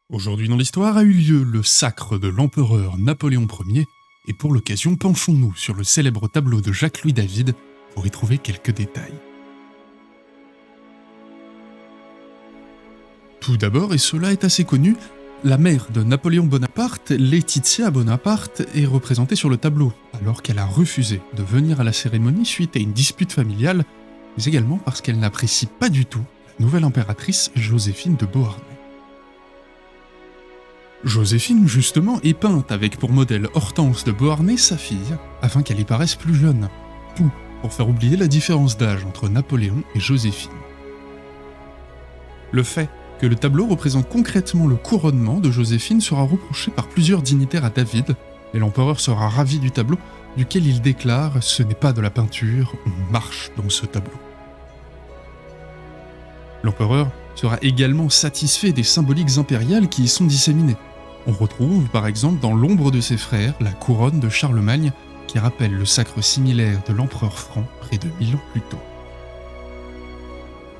Aujourd'hui dans l'histoire a eu lieu le sacre de l'empereur Napoléon Ier, et pour l'occasion penchons-nous sur le célèbre tableau de Jacques-Louis David pour y trouver quelques détails. Tout d'abord, et cela est assez connu, la mère de Napoléon Bonaparte, Laetitia Bonaparte, est représentée sur le tableau, alors qu'elle a refusé de venir à la cérémonie suite à une dispute familiale, mais également parce qu'elle n'apprécie pas du tout la nouvelle impératrice Joséphine de Beauharnais. Joséphine, justement, est peinte avec pour modèle Hortense de Beauharnais, sa fille, afin qu'elle y paraisse plus jeune. Tout pour faire oublier la différence d'âge entre Napoléon et Joséphine. Le fait que le tableau représente concrètement le couronnement de Joséphine sera reproché par plusieurs dignitaires à David, et l'empereur sera ravi du tableau, duquel il déclare « Ce n'est pas de la peinture, on marche dans ce tableau ». L'empereur sera également satisfait des symboliques impériales qui y sont disséminées. On retrouve par exemple dans l'ombre de ses frères la couronne de Charlemagne qui rappelle le sacre similaire de l'empereur franc près de 1000 ans plus tôt.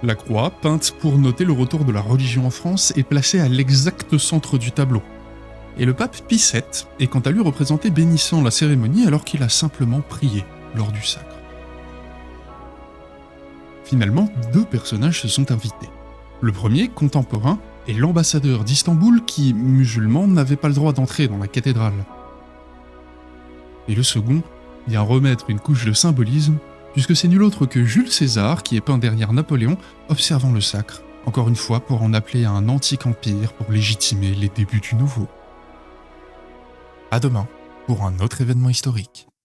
La croix, peinte pour noter le retour de la religion en France, est placée à l'exact centre du tableau. Et le pape Pie VII est quant à lui représenté bénissant la cérémonie alors qu'il a simplement prié lors du sacre. Finalement, deux personnages se sont invités. Le premier, contemporain, est l'ambassadeur d'Istanbul qui, musulman, n'avait pas le droit d'entrer dans la cathédrale. Et le second vient remettre une couche de symbolisme, puisque c'est nul autre que Jules César qui est peint derrière Napoléon, observant le sacre, encore une fois pour en appeler à un antique empire pour légitimer les débuts du nouveau. À demain, pour un autre événement historique.